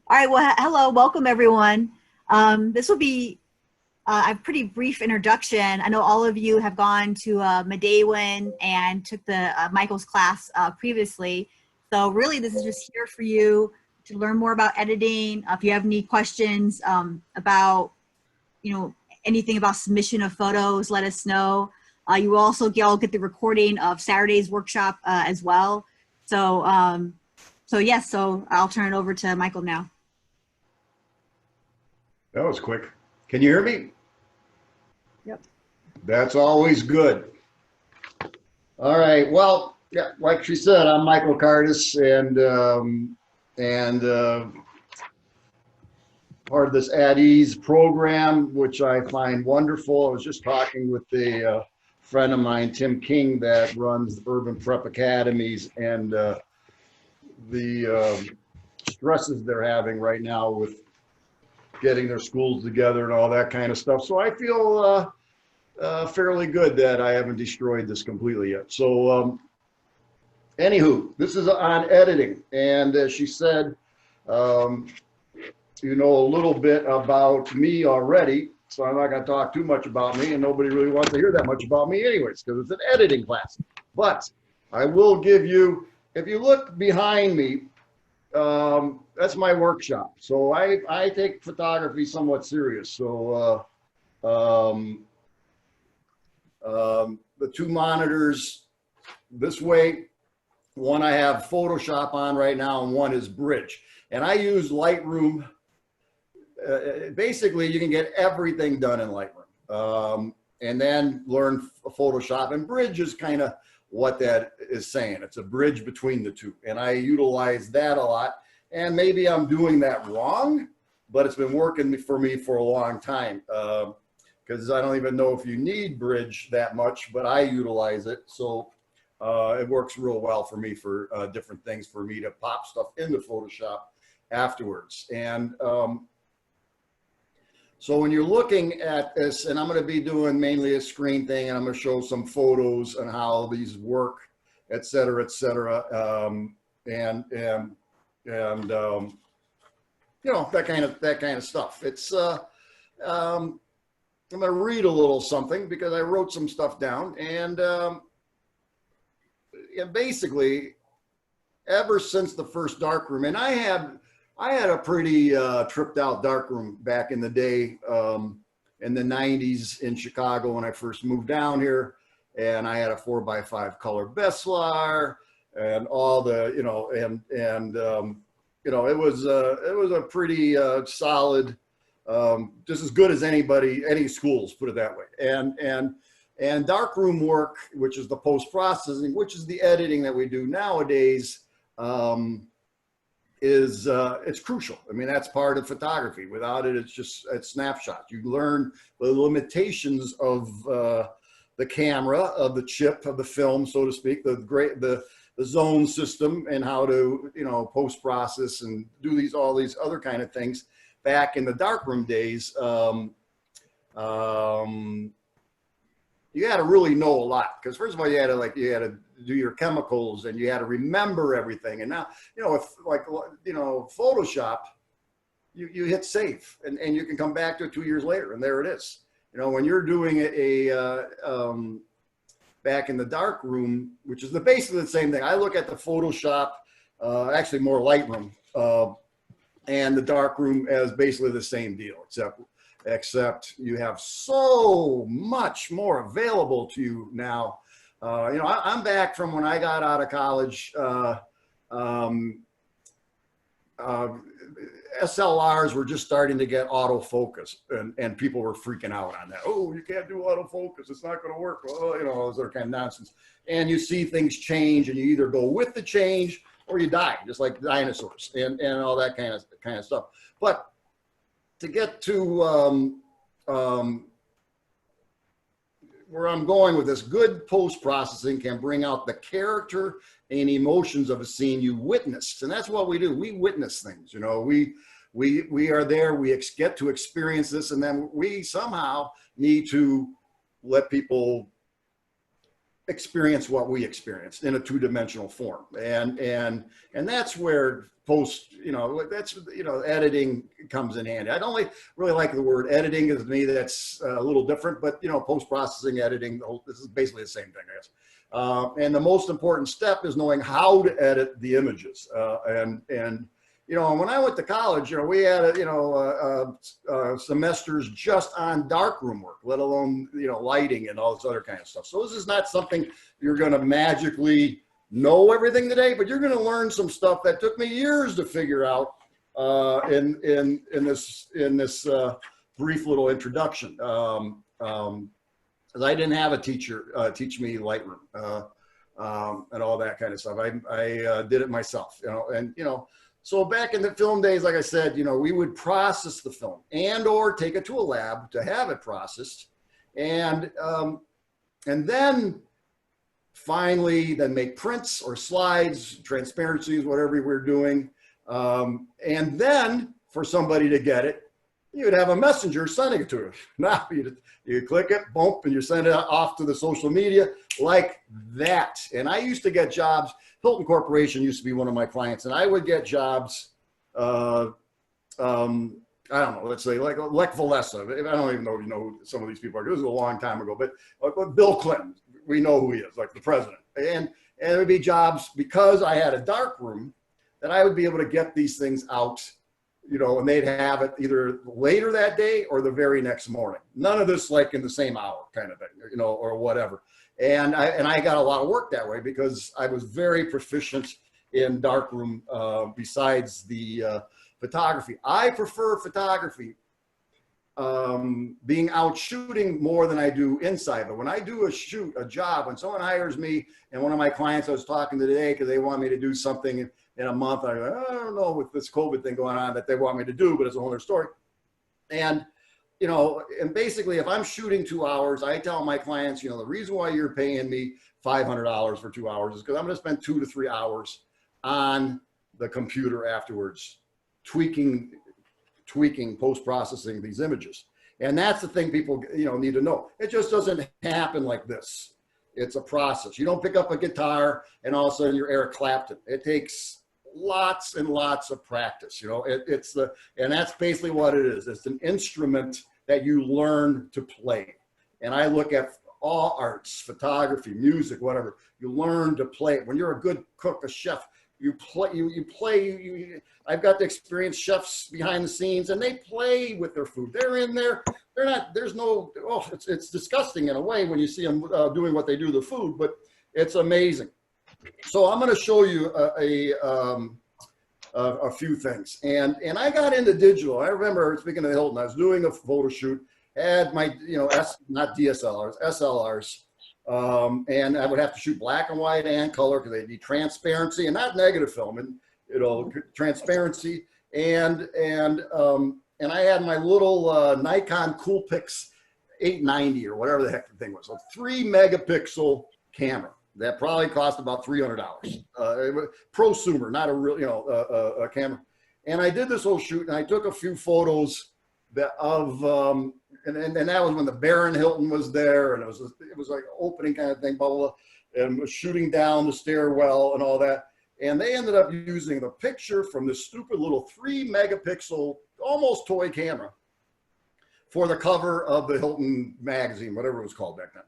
All right, well, hello, welcome everyone. This will be a pretty brief introduction. I know all of you have gone to Midewin and took the Michael's class previously. So really, this is just here for you to learn more about editing. If you have any questions about, anything about submission of photos, let us know. You will also get the recording of Saturday's workshop as well. So yes, so I'll turn it over to Michael now. That was quick. Can you hear me? Yep. That's always good. All right. Well, yeah, like she said, I'm Michael Cardis, and part of this At Ease program, which I find wonderful. I was just talking with a friend of mine, Tim King, that runs Urban Prep Academies, and the stresses they're having right now with getting their schools together and all that kind of stuff. So I feel fairly good that I haven't destroyed this completely yet. So anywho, this is on editing. And as she said, you know a little bit about me already. So I'm not going to talk too much about me, and nobody really wants to hear that much about me anyways, because it's an editing class. But I will give you, if you look behind me, that's my workshop. So I take photography somewhat serious. So the two monitors this way, one I have Photoshop on right now, and one is Bridge. And I use Lightroom. Basically, you can get everything done in Lightroom, and then learn Photoshop. And Bridge is kind of what that is saying. It's a bridge between the two, and I utilize that a lot. And maybe I'm doing that wrong, but it's been working for me for a long time, because I don't even know if you need Bridge that much, but I utilize it. So it works real well for me for different things, for me to pop stuff into Photoshop afterwards. And so when you're looking at this, and I'm going to be doing mainly a screen thing, and I'm going to show some photos and how these work, et cetera, and you know, that kind of stuff. It's I'm going to read a little something because I wrote some stuff down, and yeah, basically ever since the first darkroom, and I had a pretty tripped out darkroom back in the day, in the 90s in Chicago when I first moved down here, and I had a 4x5 color Besslar and all the, you know, you know, it was a pretty solid, just as good as any schools, put it that way. And darkroom work, which is the post-processing, which is the editing that we do nowadays, it's crucial. I mean, that's part of photography. Without it, it's snapshots. You learn the limitations of the camera, of the chip, of the film, so to speak, the zone system, and how to, you know, post-process and do all these other kind of things. Back in the darkroom days, you had to really know a lot, because first of all, you had to do your chemicals, and you had to remember everything. And now, you know, with Photoshop, you hit save, and you can come back to it 2 years later, and there it is. You know, when you're doing back in the darkroom, which is basically the same thing. I look at the Photoshop, actually more Lightroom, and the darkroom as basically the same deal, except you have so much more available to you now. You know, I'm back from when I got out of college. SLRs were just starting to get autofocus, and people were freaking out on that. Oh, you can't do autofocus, it's not going to work. Well, you know, all this kind of nonsense. And you see things change, and you either go with the change or you die, just like dinosaurs, and all that kind of stuff. But to get to where I'm going with this, good post-processing can bring out the character and emotions of a scene you witnessed. And that's what we do. We witness things, you know, we are there, we get to experience this, and then we somehow need to let people experience what we experienced in a two-dimensional form. And that's where editing comes in handy. I don't really like the word editing, because to me that's a little different, but post-processing, editing, this is basically the same thing, I guess. And the most important step is knowing how to edit the images. When I went to college, we had semesters just on darkroom work, let alone lighting and all this other kind of stuff. So this is not something you're going to magically know everything today, but you're going to learn some stuff that took me years to figure out in this brief little introduction. Because I didn't have a teacher teach me Lightroom and all that kind of stuff. I did it myself, So back in the film days, like I said, we would process the film or take it to a lab to have it processed, and then finally make prints or slides, transparencies, whatever we're doing, and then for somebody to get it, you'd have a messenger sending it to us. Now you click it, boom, and you send it off to the social media like that. And I used to get jobs. Hilton Corporation used to be one of my clients, and I would get jobs. I don't know. Let's say like Lech Walesa. I don't even know if you know who some of these people are. It was a long time ago, but Bill Clinton, we know who he is, like the president. And it would be jobs because I had a dark room that I would be able to get these things out. And they'd have it either later that day or the very next morning. None of this like in the same hour kind of thing, or whatever. And I got a lot of work that way because I was very proficient in darkroom besides the photography. I prefer photography being out shooting more than I do inside. But when I do a job, when someone hires me, and one of my clients I was talking to today because they want me to do something in a month, I don't know with this COVID thing going on that they want me to do, but it's a whole other story. And and basically if I'm shooting 2 hours, I tell my clients, the reason why you're paying me $500 for 2 hours is because I'm going to spend 2 to 3 hours on the computer afterwards, tweaking, post-processing these images. And that's the thing people, need to know. It just doesn't happen like this. It's a process. You don't pick up a guitar and all of a sudden you're Eric Clapton. It takes lots and lots of practice. And that's basically what it is. It's an instrument that you learn to play. And I look at all arts, photography, music, whatever. You learn to play it. When you're a good cook, a chef, you play. I've got to experience chefs behind the scenes, and they play with their food. They're in there. They're not. There's no. Oh, it's disgusting in a way when you see them doing what they do to the food, but it's amazing. So I'm going to show you a few things, and I got into digital. I remember, speaking of Hilton, I was doing a photo shoot, had my not DSLRs, SLRs. And I would have to shoot black and white and color because they need transparency and not negative film, and transparency. And I had my little Nikon Coolpix 890 or whatever the heck the thing was, a 3 megapixel camera that probably cost about $300. Prosumer, not a real a camera. And I did this whole shoot, and I took a few photos of. And that was when the Baron Hilton was there, and it was like opening kind of thing, blah, blah, blah, and was shooting down the stairwell and all that. And they ended up using the picture from this stupid little 3 megapixel, almost toy camera for the cover of the Hilton magazine, whatever it was called back then.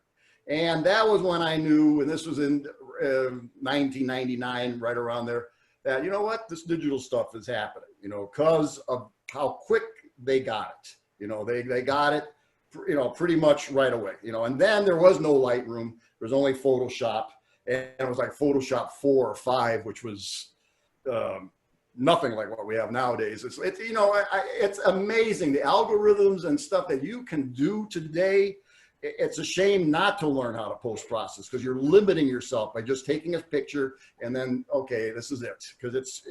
And that was when I knew, and this was in 1999, right around there, that, you know what, this digital stuff is happening, because of how quick they got it. They got it, pretty much right away, and then there was no Lightroom. There was only Photoshop, and it was like Photoshop 4 or 5, which was nothing like what we have nowadays. It's amazing, the algorithms and stuff that you can do today. It's a shame not to learn how to post-process because you're limiting yourself by just taking a picture and then, okay, this is it. Because it's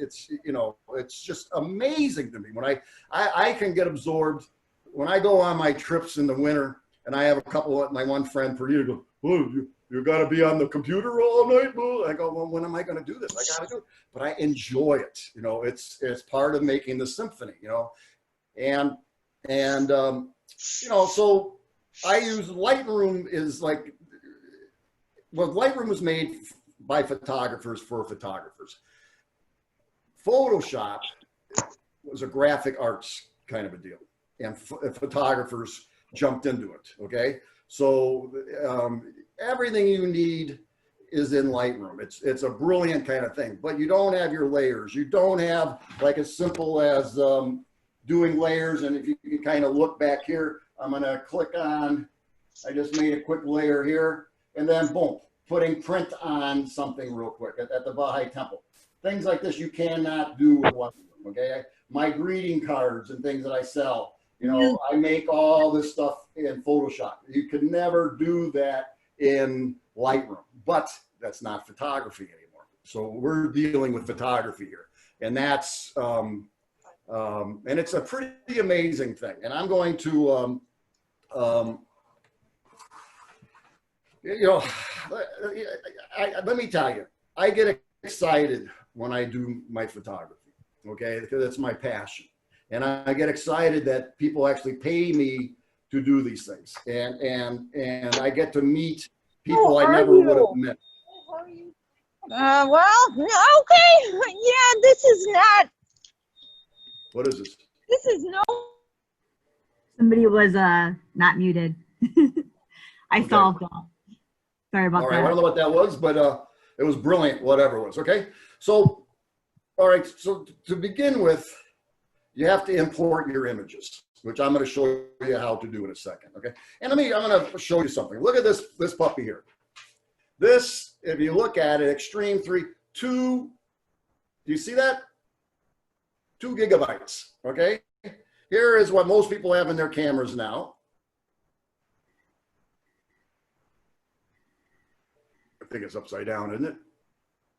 just amazing to me when I can get absorbed. When I go on my trips in the winter, and I have a couple of my one friend per year go, "Oh, you got to be on the computer all night, boo." I go, "Well, when am I going to do this? I got to do it." But I enjoy it. It's part of making the symphony. So I use Lightroom is like well, Lightroom was made by photographers for photographers. Photoshop was a graphic arts kind of a deal, and photographers jumped into it. Okay, so everything you need is in Lightroom. It's a brilliant kind of thing, but you don't have your layers. You don't have like as simple as doing layers. And if you can kind of look back here, I'm gonna click on, I just made a quick layer here, and then boom, putting print on something real quick at the Baha'i Temple. Things like this you cannot do with Lightroom, okay? My greeting cards and things that I sell, you know, I make all this stuff in Photoshop. You could never do that in Lightroom, but that's not photography anymore. So we're dealing with photography here, and that's, and it's a pretty amazing thing. And I'm going to, you know, let me tell you, I get excited when I do my photography, okay, because it's my passion. And I get excited that people actually pay me to do these things. And I get to meet people I never would have met. How are you? Well, okay. Yeah, this is not. What is this? This is no. Somebody was not muted. I Okay. solved that. Sorry about All right, that. I don't know what that was, but it was brilliant, whatever it was, okay? So, all right, so to begin with, you have to import your images, which I'm gonna show you how to do in a second, okay? And I'm gonna show you something. Look at this puppy here. This, if you look at it, Extreme 3, do you see that? 2 gigabytes, okay? Here is what most people have in their cameras now. I think it's upside down, isn't it?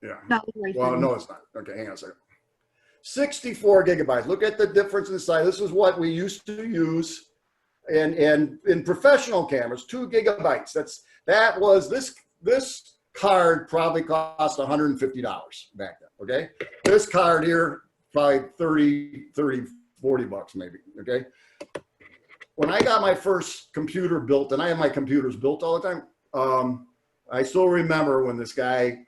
Yeah. No, right Well, there. no, it's not. Okay, hang on a second. 64 gigabytes. Look at the difference in the size. This is what we used to use in professional cameras, 2 gigabytes. That was this card probably cost $150 back then, okay? This card here, probably 30, 40 bucks maybe, okay? When I got my first computer built, and I have my computers built all the time, I still remember when this guy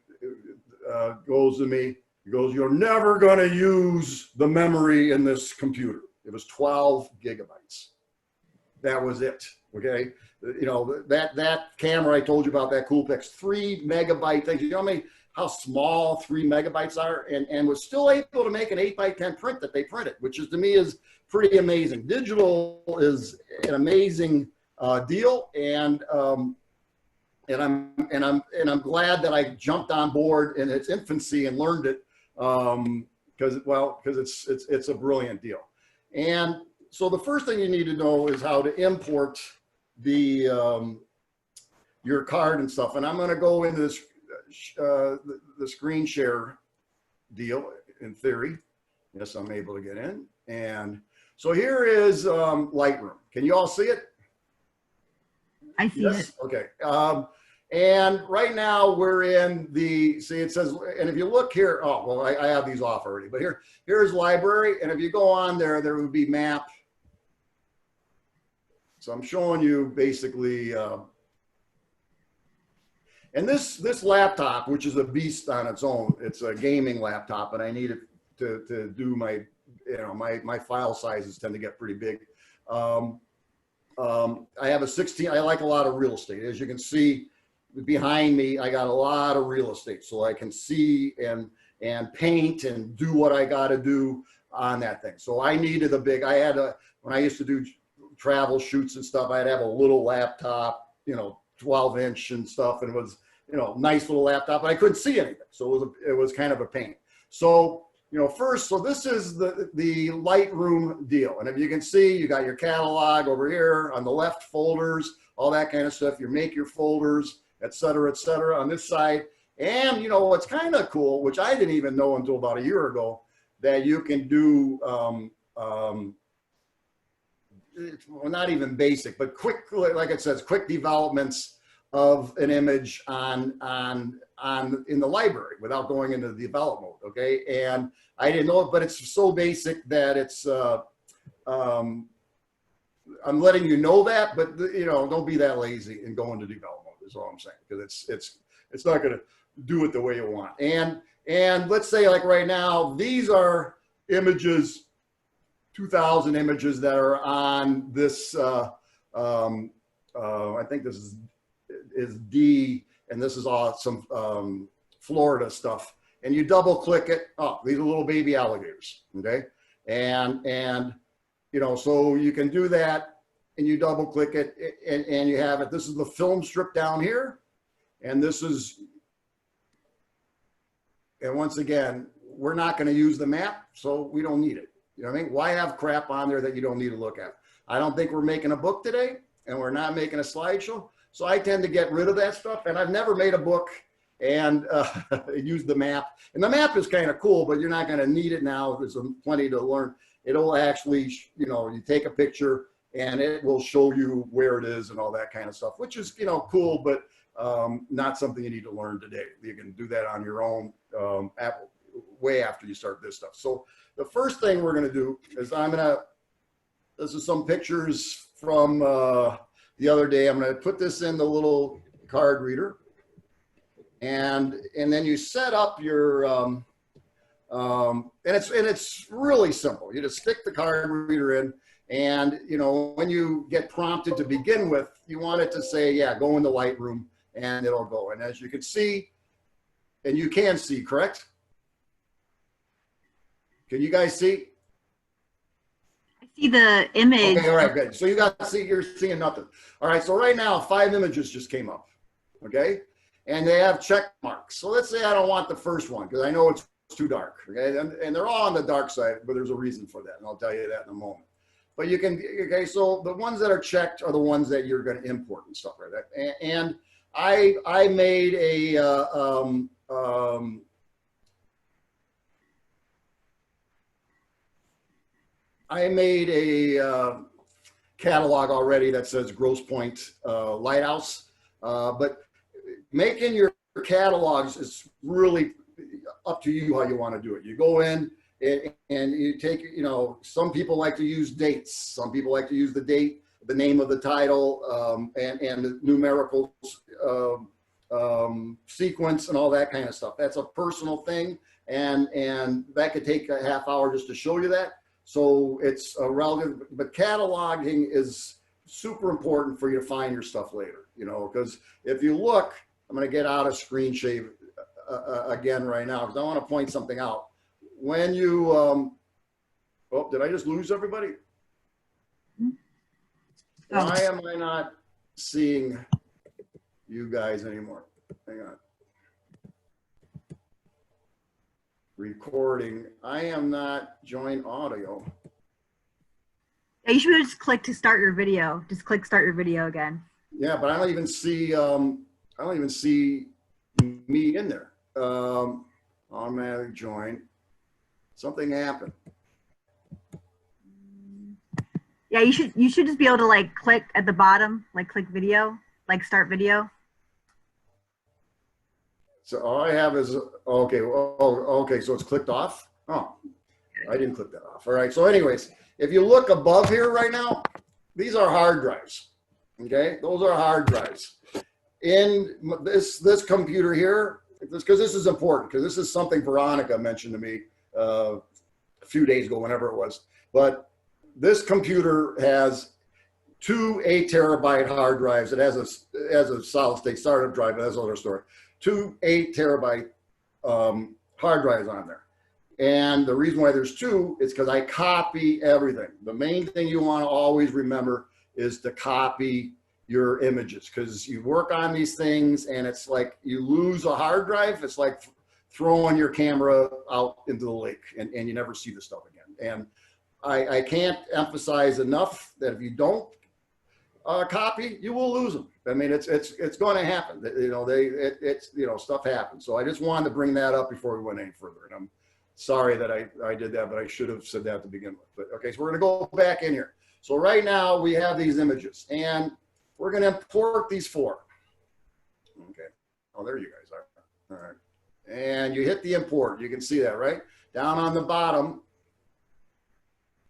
goes to me, he goes, "You're never gonna use the memory in this computer." It was 12 gigabytes. That was it, okay? You know, that camera I told you about, that Coolpix, 3 megabyte thing. You know how small 3 megabytes are, and was still able to make an 8x10 print that they printed, which is, to me, is pretty amazing. Digital is an amazing deal, and I'm glad that I jumped on board in its infancy and learned it, because it's a brilliant deal. And so the first thing you need to know is how to import the your card and stuff. And I'm going to go into this the screen share deal in theory. Yes, I'm able to get in. And so here is Lightroom. Can you all see it? I see Yes. it. Okay. And right now we're in the, see, it says, and if you look here, oh, well, I have these off already, but here's library. And if you go on there, there would be map. So I'm showing you basically, and this laptop, which is a beast on its own, it's a gaming laptop, and I need it to do my, you know, my file sizes tend to get pretty big. I have a 16, I like a lot of real estate. As you can see behind me, I got a lot of real estate, so I can see and paint and do what I got to do on that thing. So I needed a big, when I used to do travel shoots and stuff, I'd have a little laptop, you know, 12-inch and stuff, and it was, you know, nice little laptop, but I couldn't see anything, so it was kind of a pain. So, you know, first, so this is the Lightroom deal, and if you can see, you got your catalog over here on the left, folders, all that kind of stuff. You make your folders, et cetera, on this side. And you know what's kind of cool, which I didn't even know until about a year ago, that you can do well, not even basic, but quick, like it says, quick developments of an image in the library without going into the develop mode. Okay, and I didn't know it, but it's so basic that it's I'm letting you know that, but you know, don't be that lazy and go into develop mode is all I'm saying, because it's not going to do it the way you want. And let's say like right now, these are images, 2,000 images that are on this, I think this is D, and this is all some Florida stuff. And you double click it. Oh, these are little baby alligators. Okay. And you know, so you can do that and you double click it and you have it. This is the film strip down here. And this is, and once again, we're not going to use the map, so we don't need it. You know what I mean? Why have crap on there that you don't need to look at? I don't think we're making a book today, and we're not making a slideshow. So I tend to get rid of that stuff, and I've never made a book and use the map. And the map is kind of cool, but you're not going to need it now. There's plenty to learn. It'll actually, you know, you take a picture and it will show you where it is and all that kind of stuff, which is, you know, cool, but not something you need to learn today. You can do that on your own way after you start this stuff. So the first thing we're going to do is this is some pictures from the other day. I'm going to put this in the little card reader, and then you set up your and it's really simple. You just stick the card reader in, and you know, when you get prompted to begin with, you want it to say, yeah, go into Lightroom, and it'll go. And as you can see, and you can see, correct? Can you guys see? I see the image. Okay, all right, good. So you're seeing nothing. All right, so right now 5 images just came up, okay? And they have check marks. So let's say I don't want the first one because I know it's too dark, okay? And they're all on the dark side, but there's a reason for that, and I'll tell you that in a moment. But you can, okay, so the ones that are checked are the ones that you're going to import and stuff like that. And I made a catalog already that says Grosse Pointe Lighthouse, but making your catalogs is really up to you how you want to do it. You go in and you take, you know, some people like to use dates. Some people like to use the date, the name of the title, and the numerical sequence and all that kind of stuff. That's a personal thing, and that could take a half hour just to show you that. So it's a relative, but cataloging is super important for you to find your stuff later, you know, because if you look, I'm going to get out of screen shave again right now because I want to point something out. When you, oh, did I just lose everybody? Why am I not seeing you guys anymore? Hang on. Recording. I am not join audio. Yeah, you should just click to start your video. Just click start your video again. Yeah, but I don't even see me in there. Automatic join. Something happened. Yeah, you should just be able to like click at the bottom, like click video, like start video. So all I have is, okay, okay, so it's clicked off? Oh, I didn't click that off. All right, so anyways, if you look above here right now, these are hard drives, okay? Those are hard drives. In this computer here, because this is important, because this is something Veronica mentioned to me a few days ago, whenever it was, but this computer has 2 8-terabyte hard drives. It has a solid state startup drive, but that's another story. 2 8-terabyte hard drives on there. And the reason why there's 2 is because I copy everything. The main thing you want to always remember is to copy your images, because you work on these things and it's like you lose a hard drive. It's like throwing your camera out into the lake and you never see the stuff again. And I can't emphasize enough that if you don't copy, you will lose them. I mean, it's going to happen. You know, you know, stuff happens. So I just wanted to bring that up before we went any further. And I'm sorry that I did that, but I should have said that to begin with. But okay, so we're going to go back in here. So right now we have these images, and we're going to import these 4. Okay. Oh, there you guys are. All right. And you hit the import. You can see that, right? Down on the bottom,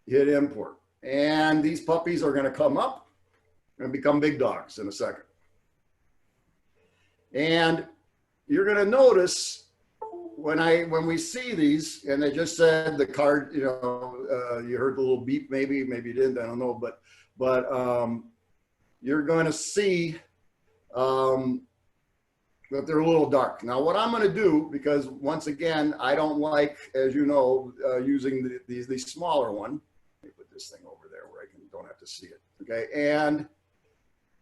you hit import. And these puppies are going to come up and become big dogs in a second. And you're going to notice when we see these, and they just said the card, you know, you heard the little beep, maybe you didn't, I don't know, but you're going to see that they're a little dark. Now, what I'm going to do, because once again, I don't like, as you know, using the smaller one. Let me put this thing over there where I don't have to see it. Okay, and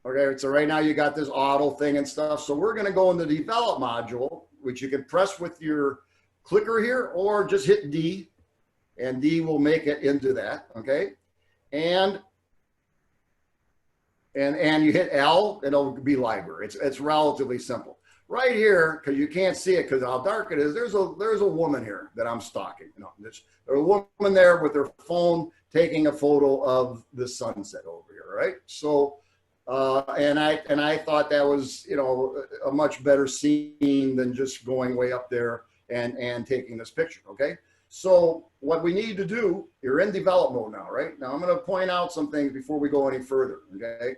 okay, so right now you got this auto thing and stuff. So we're going to go in the develop module, which you can press with your clicker here, or just hit D, and D will make it into that. Okay, and you hit L, it'll be library. It's relatively simple. Right here, because you can't see it because how dark it is, there's a woman here that I'm stalking. You know, there's a woman there with her phone taking a photo of the sunset over here, right? So, and I thought that was, you know, a much better scene than just going way up there and taking this picture, okay? So what we need to do, you're in develop mode now, right? Now I'm going to point out some things before we go any further, okay?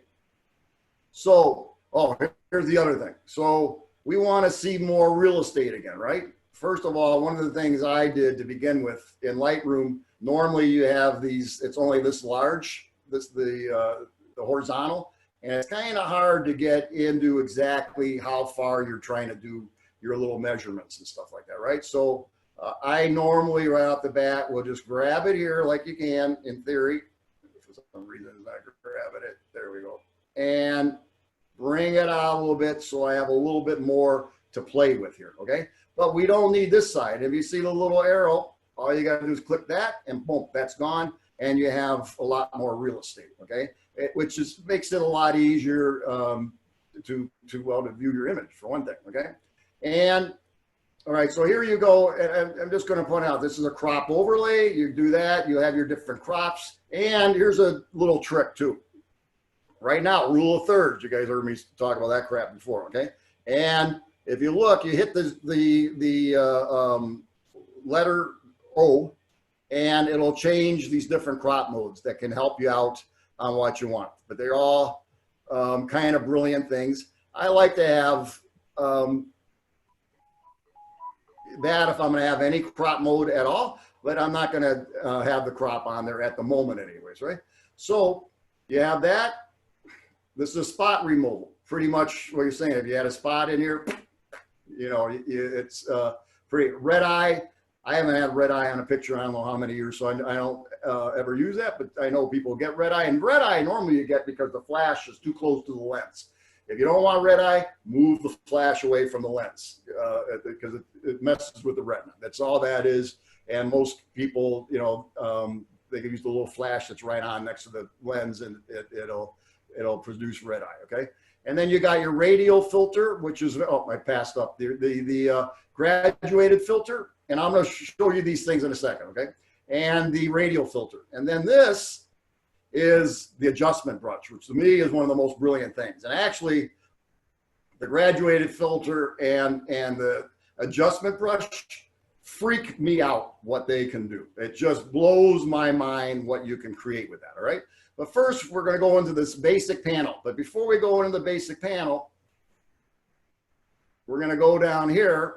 So, oh, here's the other thing. So we want to see more real estate again, right? First of all, one of the things I did to begin with in Lightroom, normally you have these, it's only this large, the horizontal, and it's kind of hard to get into exactly how far you're trying to do your little measurements and stuff like that, right? So I normally right off the bat will just grab it here like you can in theory. For some reason I'm not grabbing it. There we go. And bring it out a little bit so I have a little bit more to play with here, okay? But we don't need this side. If you see the little arrow, all you gotta do is click that and boom, that's gone, and you have a lot more real estate, okay? Which just makes it a lot easier to view your image, for one thing, okay? And all right, so here you go, and I'm just gonna point out, this is a crop overlay. You do that, you have your different crops, and here's a little trick too. Right now, rule of thirds. You guys heard me talk about that crap before, okay? And if you look, you hit the letter O, and it'll change these different crop modes that can help you out on what you want. But they're all kind of brilliant things. I like to have that if I'm going to have any crop mode at all, but I'm not going to have the crop on there at the moment anyways, right? So you have that. This is a spot removal. Pretty much what you're saying. If you had a spot in here, you know, it's pretty red eye. I haven't had red eye on a picture. I don't know how many years, so I don't ever use that, but I know people get red eye, and red eye normally you get because the flash is too close to the lens. If you don't want red eye, move the flash away from the lens because it messes with the retina. That's all that is. And most people, you know, they can use the little flash that's right on next to the lens, and it'll produce red eye, okay? And then you got your radial filter, which is, oh, I passed up the graduated filter, and I'm going to show you these things in a second, okay? And the radial filter. And then this is the adjustment brush, which to me is one of the most brilliant things. And actually, the graduated filter and the adjustment brush freak me out what they can do. It just blows my mind what you can create with that, all right? But first, we're going to go into this basic panel. But before we go into the basic panel, we're going to go down here,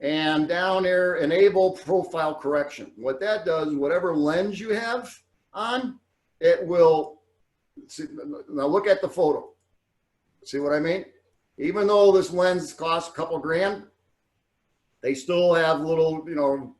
and down here, enable profile correction. What that does, whatever lens you have on, it will, see, now look at the photo. See what I mean? Even though this lens costs a couple grand, they still have little, you know,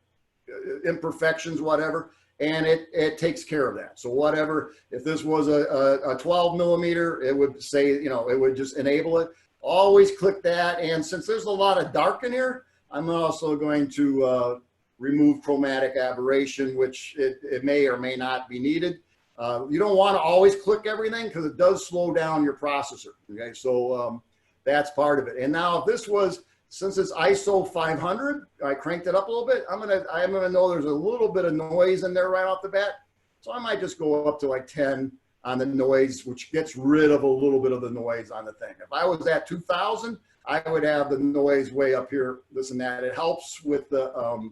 imperfections, whatever. And it takes care of that. So whatever, if this was a 12 millimeter, it would say, you know, it would just enable it. Always click that. And since there's a lot of dark in here, I'm also going to remove chromatic aberration, which it may or may not be needed. You don't want to always click everything because it does slow down your processor. Okay, so that's part of it. And now if this was, since it's ISO 500, I cranked it up a little bit. I'm gonna know there's a little bit of noise in there right off the bat. So I might just go up to like 10 on the noise, which gets rid of a little bit of the noise on the thing. If I was at 2000, I would have the noise way up here, this and that. It helps with the,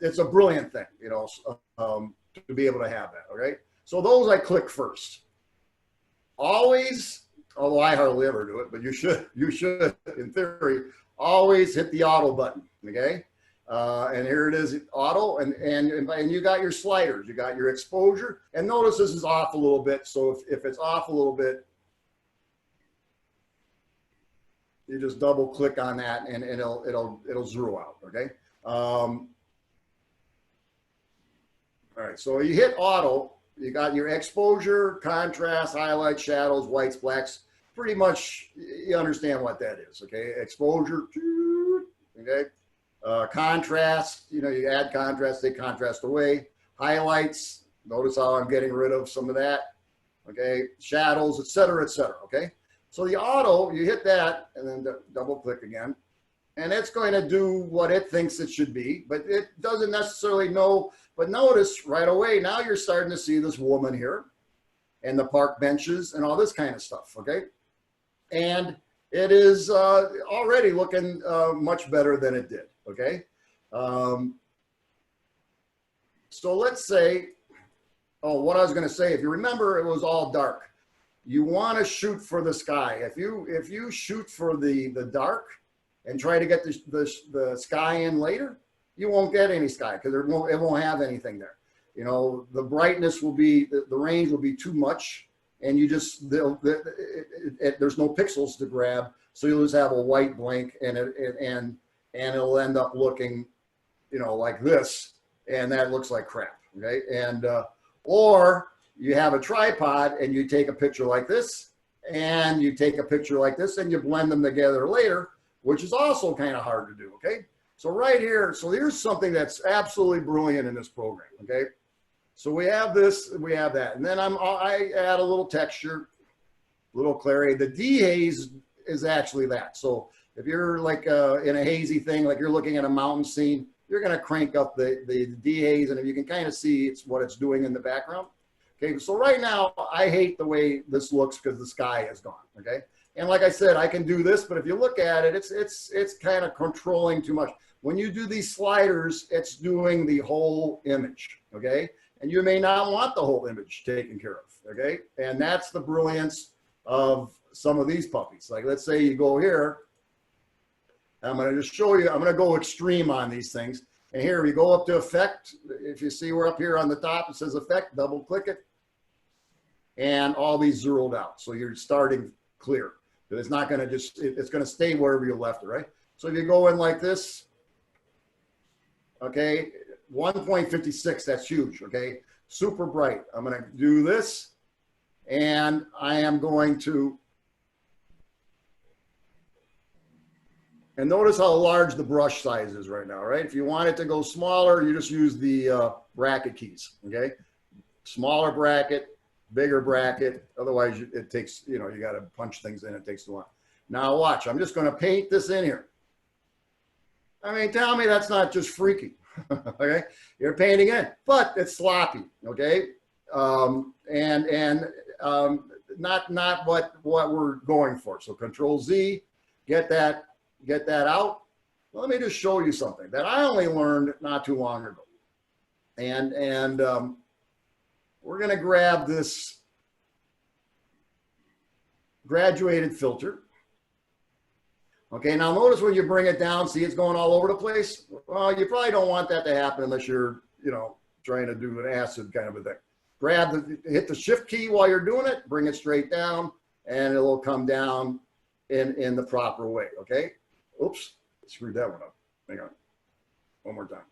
it's a brilliant thing, you know, to be able to have that, okay? So those I click first. Always, although I hardly ever do it, but you should in theory, always hit the auto button, okay? And here it is, auto, and you got your sliders, you got your exposure, and notice this is off a little bit. So if it's off a little bit, you just double click on that and it'll zero out, okay? All right, so you hit auto, you got your exposure, contrast, highlights, shadows, whites, blacks. Pretty much you understand what that is, okay? Exposure, okay? Contrast, you know, you add contrast, take contrast away. Highlights, notice how I'm getting rid of some of that, okay? Shadows, etc., okay? So the auto, you hit that and then double click again, and it's going to do what it thinks it should be, but it doesn't necessarily know. But notice right away, now you're starting to see this woman here and the park benches and all this kind of stuff, okay? And it is already looking much better than it did, okay? So let's say, oh, what I was gonna say, if you remember, it was all dark. You wanna shoot for the sky. If you shoot for the dark and try to get the sky in later, you won't get any sky because it won't have anything there. You know, the brightness will be, the range will be too much, and you just, there's no pixels to grab, so you'll just have a white blank, and it'll end up looking, you know, like this, and that looks like crap, okay? And or you have a tripod and you take a picture like this, and you take a picture like this, and you blend them together later, which is also kind of hard to do, okay? So right here, so here's something that's absolutely brilliant in this program, okay? So we have this, we have that, and then I add a little texture, little clarity. The dehaze is actually that. So if you're like in a hazy thing, like you're looking at a mountain scene, you're gonna crank up the dehaze, and if you can kind of see what it's doing in the background. Okay, so right now, I hate the way this looks because the sky is gone, okay? And like I said, I can do this, but if you look at it, it's kind of controlling too much. When you do these sliders, it's doing the whole image, okay? And you may not want the whole image taken care of, okay? And that's the brilliance of some of these puppies. Like, let's say you go here, I'm gonna just show you, I'm gonna go extreme on these things. And here we go up to effect. If you see we're up here on the top, it says effect, double click it. And all these zeroed out. So you're starting clear. But it's not gonna just, it's gonna stay wherever you left it, right? So if you go in like this, okay, 1.56, that's huge, okay? Super bright. I'm gonna do this, and I am going to, and notice how large the brush size is right now, right? If you want it to go smaller, you just use the bracket keys, okay? Smaller bracket, bigger bracket, otherwise it takes, you know, you gotta punch things in, it takes a while. Now watch, I'm just gonna paint this in here. I mean, tell me that's not just freaky, okay? You're painting in, but it's sloppy, okay? Not what we're going for. So Control Z, get that out. Well, let me just show you something that I only learned not too long ago. And we're gonna grab this graduated filter. Okay, now notice when you bring it down, see it's going all over the place? Well, you probably don't want that to happen unless you're, you know, trying to do an acid kind of a thing. Hit the shift key while you're doing it, bring it straight down, and it'll come down in the proper way, okay? Oops, screwed that one up. Hang on, one more time.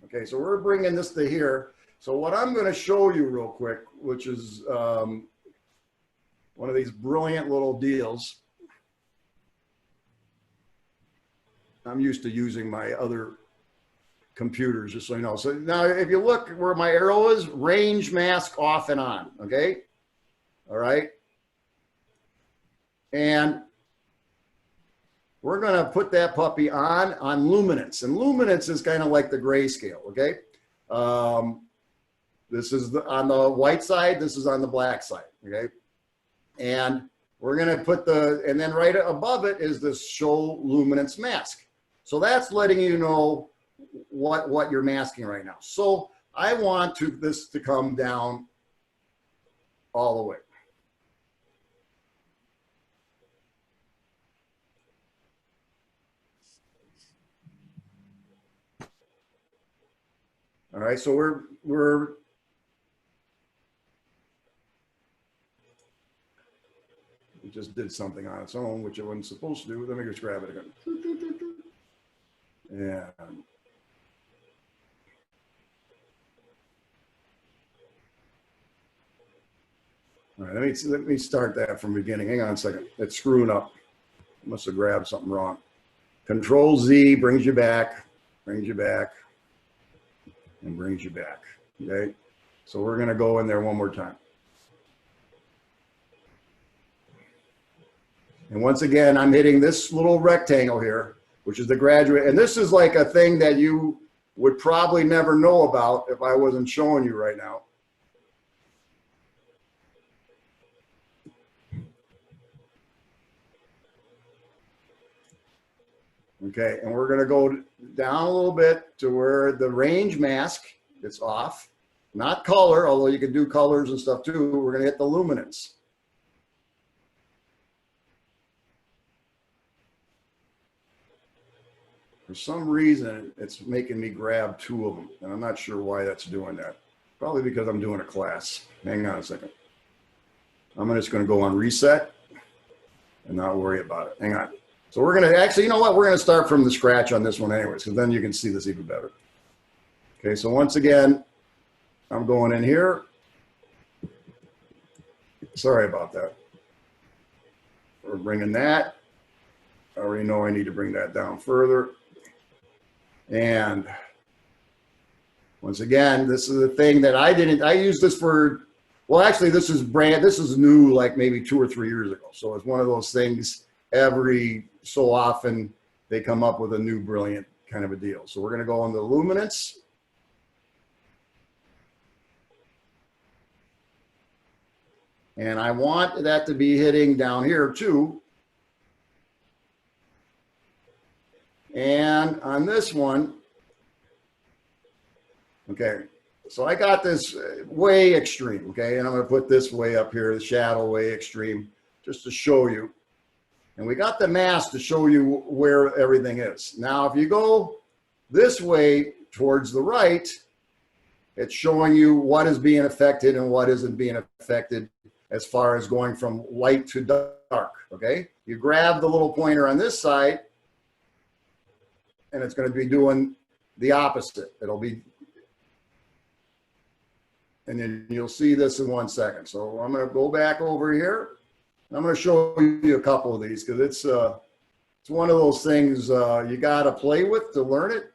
Okay, so we're bringing this to here. So what I'm gonna show you real quick, which is one of these brilliant little deals. I'm used to using my other computers, just so you know. So now if you look where my arrow is, range mask off and on, okay? All right. And we're gonna put that puppy on luminance. And luminance is kind of like the grayscale, okay? This is on the white side, this is on the black side, okay? And we're gonna put and then right above it is this show luminance mask. So that's letting you know what you're masking right now. So I want this to come down all the way. All right, so it just did something on its own, which it wasn't supposed to do. Let me just grab it again. Yeah. All right, let me start that from the beginning. Hang on a second. It's screwing up. I must have grabbed something wrong. Control Z brings you back, and brings you back. Okay. So we're going to go in there one more time. And once again, I'm hitting this little rectangle here, which is the graduate. And this is like a thing that you would probably never know about if I wasn't showing you right now. Okay, and we're going to go down a little bit to where the range mask is off. Not color, although you can do colors and stuff too. We're going to hit the luminance. For some reason, it's making me grab two of them, and I'm not sure why that's doing that. Probably because I'm doing a class. Hang on a second. I'm just going to go on reset and not worry about it. Hang on. So we're going to actually, you know what? We're going to start from the scratch on this one anyways, because then you can see this even better. Okay, so once again, I'm going in here. Sorry about that. We're bringing that. I already know I need to bring that down further. And once again, this is a thing that I used this for, well, actually this is new, like maybe 2 or 3 years ago. So it's one of those things every so often they come up with a new brilliant kind of a deal. So we're going to go on the luminance. And I want that to be hitting down here too. And on this one, okay, so I got this way extreme, okay, and I'm going to put this way up here, the shadow way extreme, just to show you. And we got the mask to show you where everything is. Now, if you go this way towards the right, it's showing you what is being affected and what isn't being affected as far as going from light to dark, okay? You grab the little pointer on this side, and it's going to be doing the opposite. It'll be, and then you'll see this in 1 second. So I'm going to go back over here. I'm going to show you a couple of these because it's one of those things you got to play with to learn it.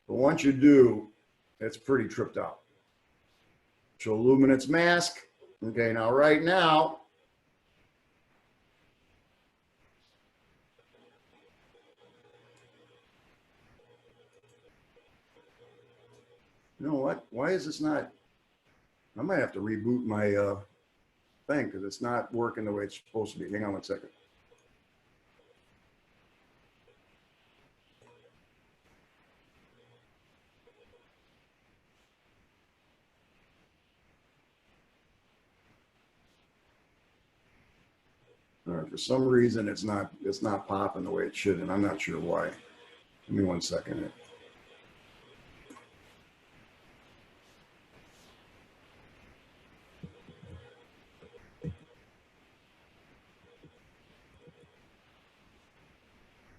But once you do, it's pretty tripped out. So Luminance Mask. Okay, now right now, you know what? Why is this not? I might have to reboot my thing because it's not working the way it's supposed to be. Hang on 1 second. All right, for some reason it's not popping the way it should, and I'm not sure why. Give me 1 second.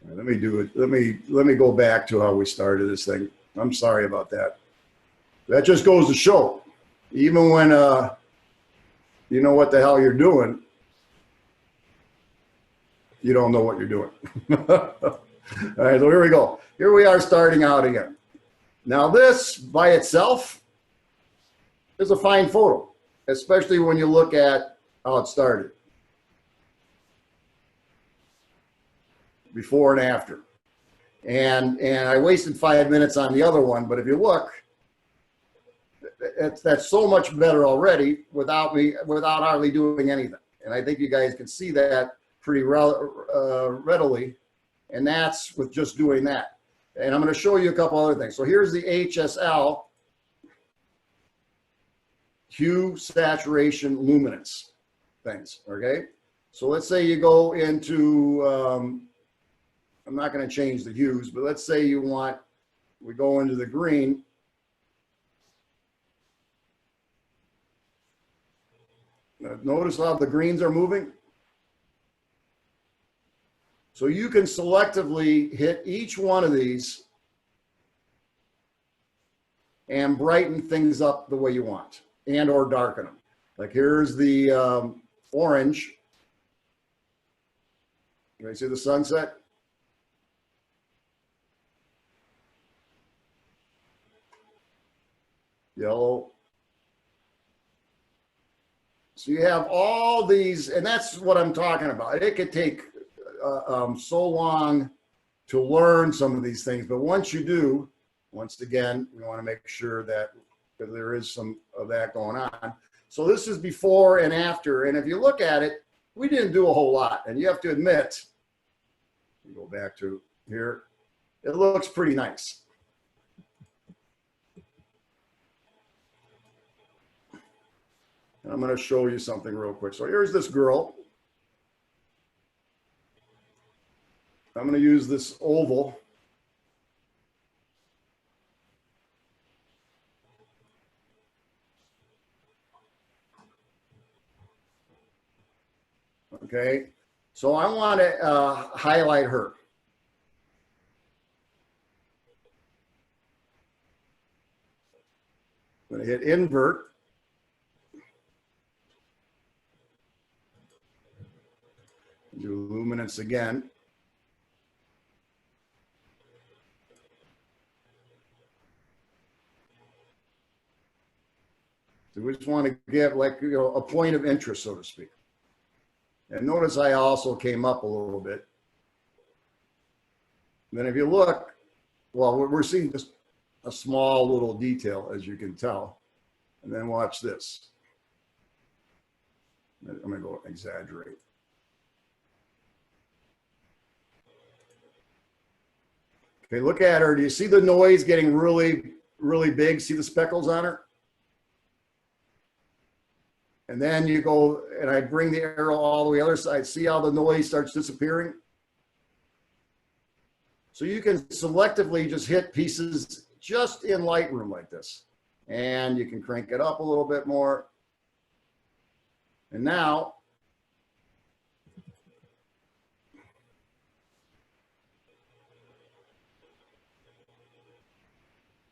Let me do it. Let me go back to how we started this thing. I'm sorry about that. That just goes to show, even when you know what the hell you're doing, you don't know what you're doing. All right, so here we go. Here we are starting out again. Now this by itself is a fine photo, especially when you look at how it started. Before and after. And I wasted 5 minutes on the other one, but if you look, that's so much better already without hardly doing anything. And I think you guys can see that pretty readily. And that's with just doing that. And I'm going to show you a couple other things. So here's the HSL, hue, saturation, luminance things, okay? So let's say you go into, I'm not going to change the hues, but let's say we go into the green, Notice how the greens are moving? So you can selectively hit each one of these and brighten things up the way you want and or darken them. Like here's the orange. Can you see the sunset? Yellow. So you have all these, and that's what I'm talking about. It could take so long to learn some of these things, but once you do, once again, we want to make sure that there is some of that going on. So this is before and after, and if you look at it, we didn't do a whole lot, and you have to admit, go back to here, it looks pretty nice. And I'm going to show you something real quick. So here's this girl. I'm going to use this oval. Okay, so I want to highlight her. I'm going to hit invert. Do luminance again. So we just want to give like, you know, a point of interest, so to speak. And notice I also came up a little bit. And then if you look, well, we're seeing just a small little detail, as you can tell. And then watch this. I'm going to go exaggerate. Okay, look at her. Do you see the noise getting really, really big? See the speckles on her? And then you go, and I bring the arrow all the way other side. See how the noise starts disappearing? So you can selectively just hit pieces just in Lightroom like this. And you can crank it up a little bit more. And now,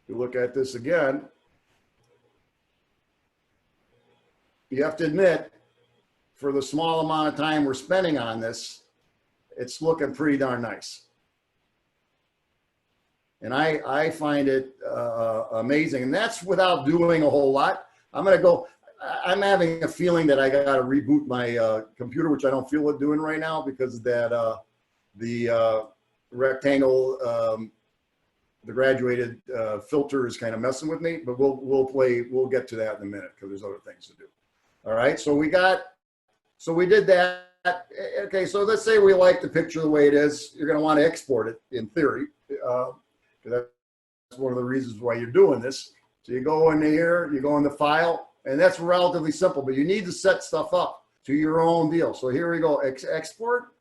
you look at this again, you have to admit, for the small amount of time we're spending on this, it's looking pretty darn nice. And I find it amazing. And that's without doing a whole lot. I'm having a feeling that I got to reboot my computer, which I don't feel like doing right now because that the rectangle, the graduated filter is kind of messing with me, but we'll get to that in a minute because there's other things to do. All right, so we did that. Okay, so let's say we like the picture the way it is. You're going to want to export it in theory. That's one of the reasons why you're doing this. So you go into here, you go in the file, and that's relatively simple, but you need to set stuff up to your own deal. So here we go, export.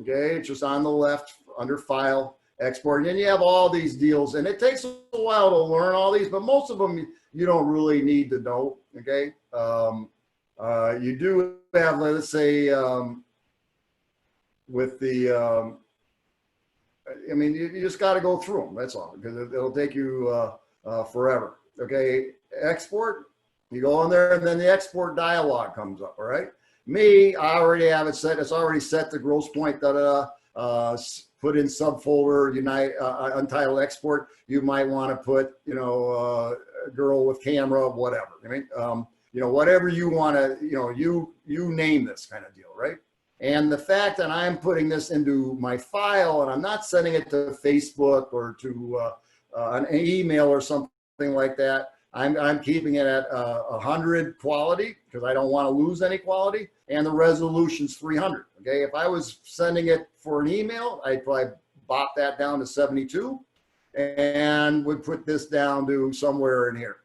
Okay, it's just on the left under file, export. And then you have all these deals, and it takes a while to learn all these, but most of them you don't really need to know, okay? You do have, let's say, with the, I mean, you just got to go through them, that's all, because it'll take you forever, okay? Export, you go in there, and then the export dialog comes up, all right? Me, I already have it set. It's already set to gross point, put in subfolder, Untitled Export. You might want to put, you know, girl with camera, whatever. I mean, you know, whatever you want to, you know, you name this kind of deal, right? And the fact that I'm putting this into my file and I'm not sending it to Facebook or to an email or something like that, I'm keeping it at 100 quality because I don't want to lose any quality, and the resolution's 300. Okay, if I was sending it for an email, I'd probably bop that down to 72 and would put this down to somewhere in here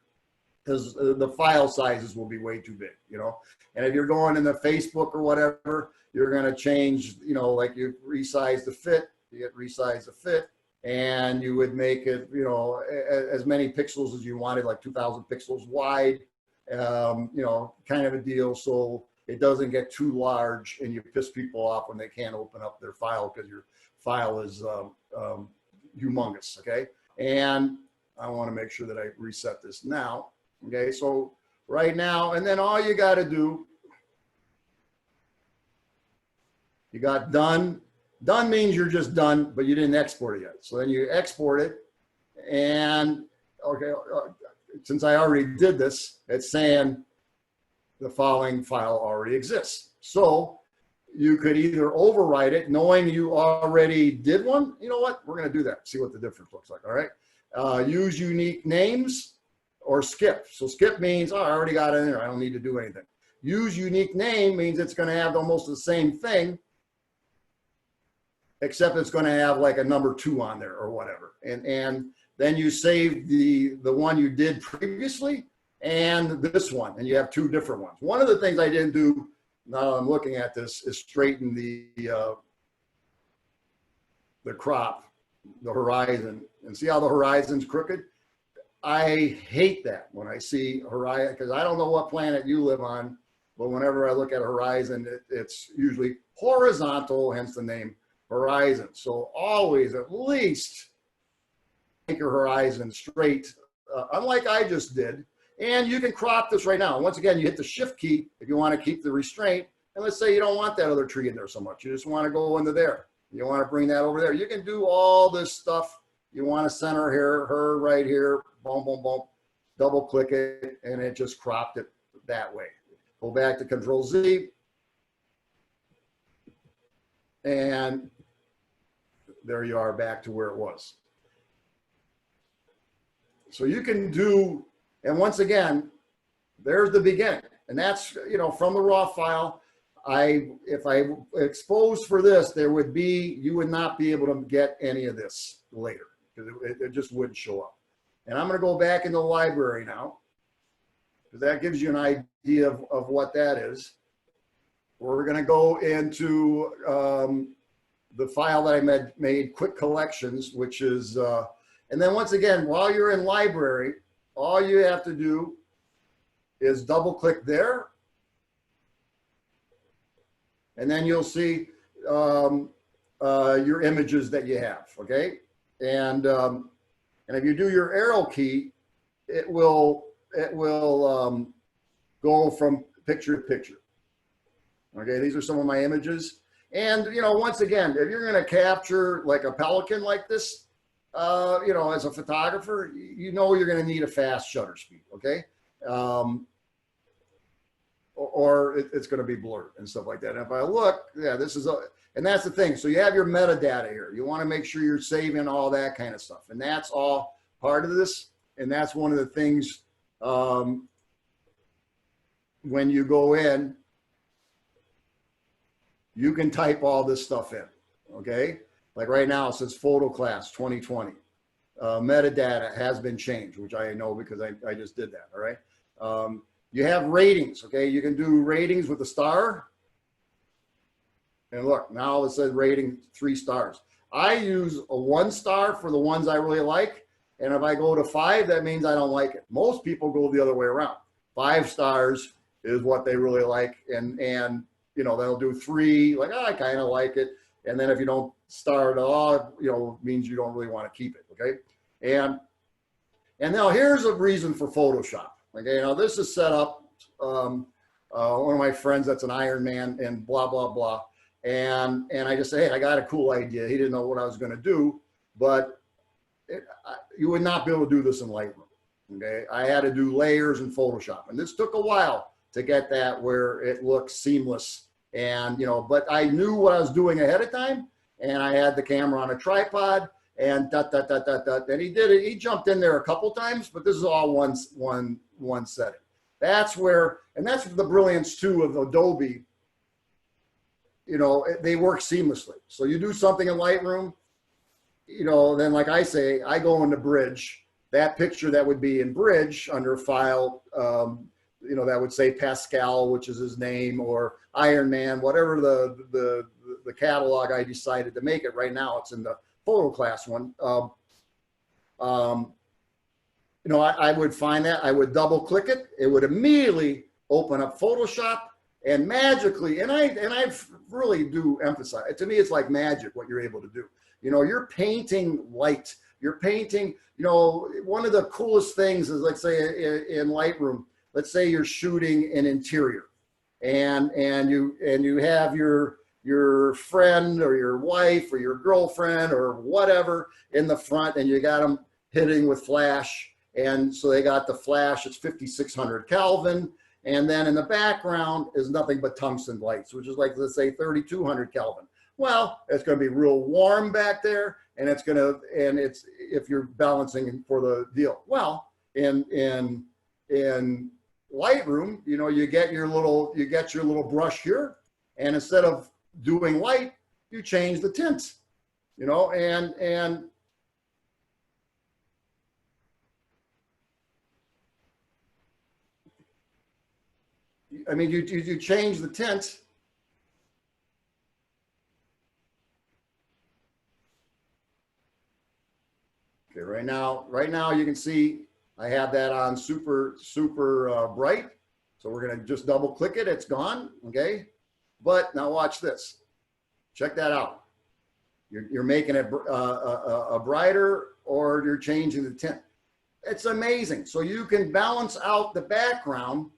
because the file sizes will be way too big, you know. And if you're going in the Facebook or whatever, you're going to change, you know, like you resize the fit, you get resize the fit, and you would make it, you know, as many pixels as you wanted, like 2,000 pixels wide you know, kind of a deal. So it doesn't get too large and you piss people off when they can't open up their file because your file is humongous. Okay. And I want to make sure that I reset this now. Okay. So right now, and then all you got to do, you got done. Done means you're just done, but you didn't export it yet. So then you export it, and okay, since I already did this, it's saying the following file already exists. So you could either overwrite it knowing you already did one. You know what? We're going to do that. See what the difference looks like. All right. Use unique names or skip. So skip means, oh, I already got it in there. I don't need to do anything. Use unique name means it's going to have almost the same thing, except it's going to have like a number 2 on there or whatever. And then you save the one you did previously and this one, and you have 2 different ones. One of the things I didn't do, now I'm looking at this, is straighten the crop, the horizon, and see how the horizon's crooked? I hate that when I see horizon, because I don't know what planet you live on, but whenever I look at a horizon, it's usually horizontal, hence the name horizon. So always at least make your horizon straight, unlike I just did. And you can crop this right now. Once again, you hit the shift key if you want to keep the restraint. And let's say you don't want that other tree in there so much. You just want to go into there. You want to bring that over there. You can do all this stuff. You want to center her right here, boom, boom, boom, double click it, and it just cropped it that way. Go back to Control Z, and there you are back to where it was. So you can do, and once again, there's the beginning. And that's, you know, from the raw file. If I expose for this, there would be, you would not be able to get any of this later because it just wouldn't show up. And I'm going to go back in the library now because that gives you an idea of what that is. We're going to go into the file that I made quick collections, which is, and then once again, while you're in library, all you have to do is double click there. And then you'll see your images that you have, okay? And if you do your arrow key, it will go from picture to picture. Okay, these are some of my images. And, you know, once again, if you're going to capture like a pelican like this, you know, as a photographer, you know you're going to need a fast shutter speed, okay? Or it's going to be blurred and stuff like that. And if I look, yeah, this is, and that's the thing. So you have your metadata here. You want to make sure you're saving all that kind of stuff. And that's all part of this. And that's one of the things when you go in, you can type all this stuff in, okay? Like right now it says photo class 2020. Metadata has been changed, which I know because I just did that, all right? You have ratings, okay? You can do ratings with a star. And look, now it says rating 3 stars. I use a 1 star for the ones I really like. And if I go to 5, that means I don't like it. Most people go the other way around. 5 stars is what they really like. And you know, they'll do 3, like, oh, I kind of like it. And then if you don't star it at all, you know, it means you don't really want to keep it, okay? And now here's a reason for Photoshop. Okay, now this is set up, one of my friends that's an Iron Man and blah, blah, blah. And I just say, hey, I got a cool idea. He didn't know what I was going to do, but you would not be able to do this in Lightroom. Okay, I had to do layers in Photoshop. And this took a while to get that where it looks seamless. And, you know, but I knew what I was doing ahead of time. And I had the camera on a tripod and and he did it. He jumped in there a couple times, but this is all one setting. That's where, and that's the brilliance too of Adobe. You know, they work seamlessly. So you do something in Lightroom, you know, then like I say, I go into Bridge. That picture that would be in Bridge under File, you know, that would say Pascal, which is his name, or Iron Man, whatever the catalog I decided to make it. Right now, it's in the photo class one. You know, I would find that, I would double click it. It would immediately open up Photoshop, and magically, and I really do emphasize, to me, it's like magic what you're able to do. You know, you're painting light, you're painting, you know, one of the coolest things is, let's say in Lightroom, let's say you're shooting an interior, and you have your friend or your wife or your girlfriend or whatever in the front, and you got them hitting with flash, and so they got the flash, it's 5600 Kelvin, and then in the background is nothing but tungsten lights, which is like, let's say 3200 Kelvin. Well, it's going to be real warm back there, and it's if you're balancing for the deal. Well, in Lightroom, you know, you get your little brush here, and instead of doing light, you change the tints, you know, and I mean, you change the tint. Okay, right now you can see I have that on super bright. So we're gonna just double click it, it's gone, okay? But now watch this, check that out. You're making it brighter, or you're changing the tint. It's amazing. So you can balance out the background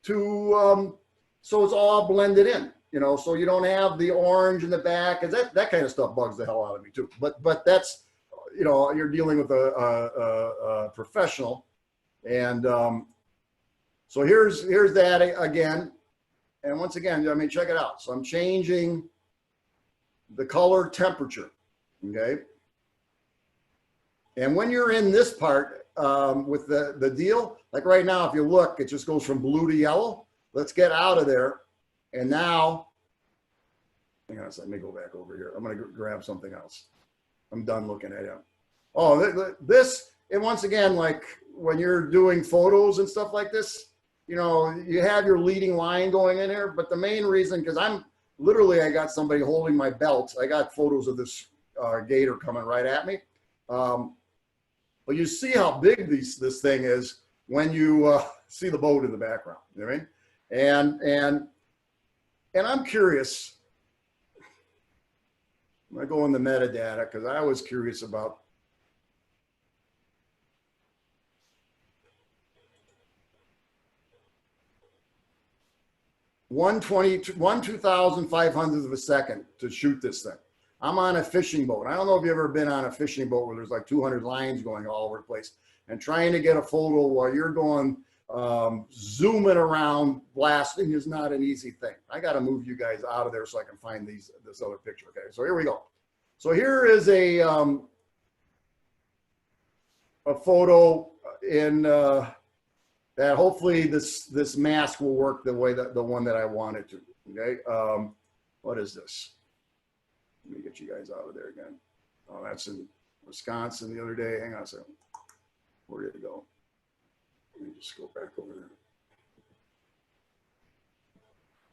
to so it's all blended in, you know, so you don't have the orange in the back, because that kind of stuff bugs the hell out of me too. But that's, you know, you're dealing with a professional, and so here's that again, and once again, I mean, check it out. So I'm changing the color temperature, okay, and when you're in this part with the deal, like right now, if you look, it just goes from blue to yellow. Let's get out of there, and now, hang on a second, let me go back over here. I'm going to grab something else. I'm done looking at it. Oh, this, and once again, like when you're doing photos and stuff like this, you know, you have your leading line going in here, but the main reason, because I got somebody holding my belt. I got photos of this gator coming right at me. But you see how big this thing is when you see the boat in the background, you know what I mean? And I'm curious, I'm gonna go in the metadata, because I was curious about one 2,500th of a second to shoot this thing. I'm on a fishing boat. I don't know if you've ever been on a fishing boat where there's like 200 lines going all over the place, and trying to get a photo while you're going zooming around blasting is not an easy thing. I got to move you guys out of there so I can find this other picture. Okay, so here we go. So here is a photo in that hopefully this mask will work the way that the one that I want it to. Okay, what is this? Let me get you guys out of there again. Oh, that's in Wisconsin the other day. Hang on a second. Where did it go? Let me just go back over there.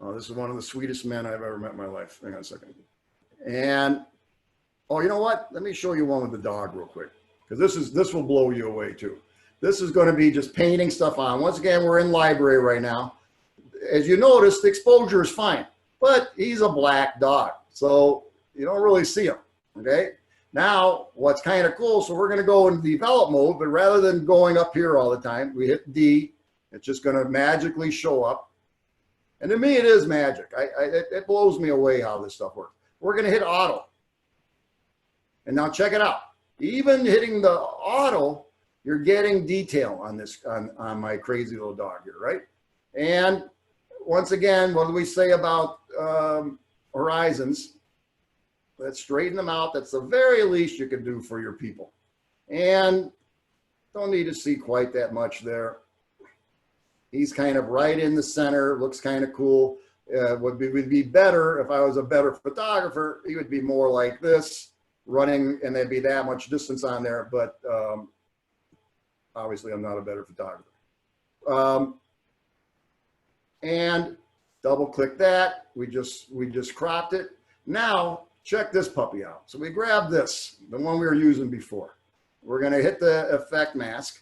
Oh, this is one of the sweetest men I've ever met in my life. Hang on a second. And, oh, you know what? Let me show you one with the dog real quick, because this will blow you away too. This is going to be just painting stuff on. Once again, we're in library right now. As you notice, the exposure is fine, but he's a black dog, so you don't really see him, okay? Now, what's kind of cool, so we're going to go into develop mode, but rather than going up here all the time, we hit D. It's just going to magically show up. And to me, it is magic. It blows me away how this stuff works. We're going to hit auto. And now check it out. Even hitting the auto, you're getting detail on this, on my crazy little dog here, right? And once again, what do we say about horizons? Let's straighten them out. That's the very least you can do for your people. And don't need to see quite that much there. He's kind of right in the center, looks kind of cool. Would be better if I was a better photographer. He would be more like this, running, and there'd be that much distance on there. But obviously, I'm not a better photographer. And double click that. We just cropped it. Now check this puppy out. So we grab this, the one we were using before. We're going to hit the effect mask,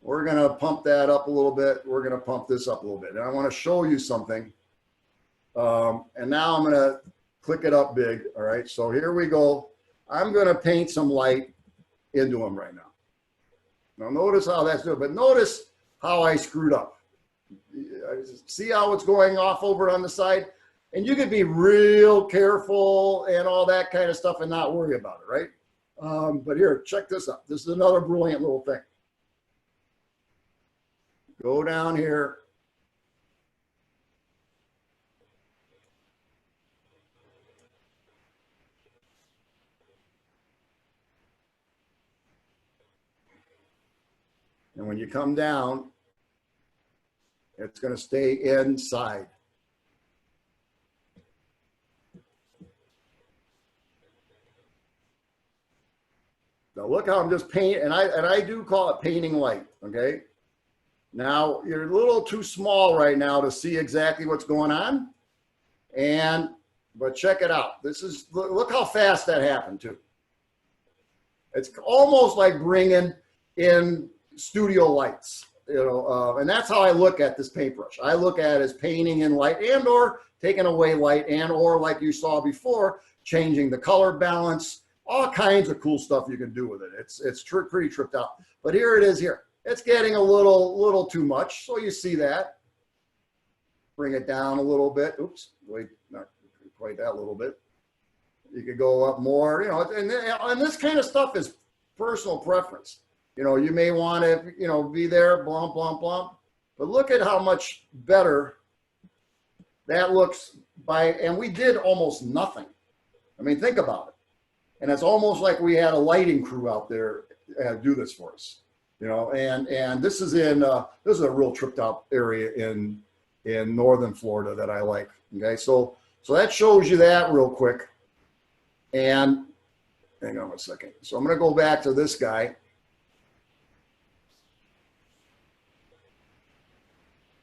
We're going to pump that up a little bit. We're going to pump this up a little bit. And I want to show you something. And now I'm going to click it up big. All right. So here we go. I'm going to paint some light into them right now. Now notice how that's doing, but notice how I screwed up. See how it's going off over on the side? And you could be real careful and all that kind of stuff and not worry about it, right? But here, check this out. This is another brilliant little thing. Go down here. And when you come down, it's going to stay inside. Now look how I'm just painting, and I do call it painting light, okay? Now you're a little too small right now to see exactly what's going on, but check it out. This is, look how fast that happened too. It's almost like bringing in studio lights, you know, and that's how I look at this paintbrush. I look at it as painting in light and or taking away light and or, like you saw before, changing the color balance, all kinds of cool stuff you can do with it. It's pretty tripped out. But here it is here. It's getting a little too much. So you see that. Bring it down a little bit. Oops, wait, not quite that little bit. You could go up more, you know, and this kind of stuff is personal preference. You know, you may want to, you know, be there, blump, blump, blump. But look at how much better that looks and we did almost nothing. I mean, think about it. And it's almost like we had a lighting crew out there do this for us, you know, and this is this is a real tripped out area in northern Florida that I like. Okay. So that shows you that real quick. And hang on a second. So I'm going to go back to this guy.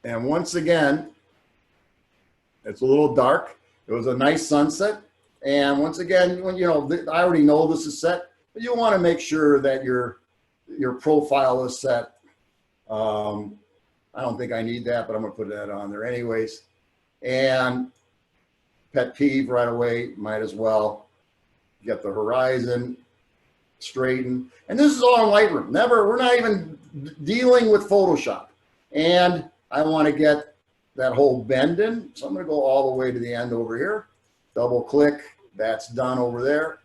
And once again, it's a little dark. It was a nice sunset. And once again, when, you know, I already know this is set, but you want to make sure that your profile is set. I don't think I need that, but I'm going to put that on there anyways. And pet peeve right away, might as well get the horizon straightened. And this is all in Lightroom. We're not even dealing with Photoshop. And I want to get that whole bend in. So I'm going to go all the way to the end over here. Double click, that's done over there.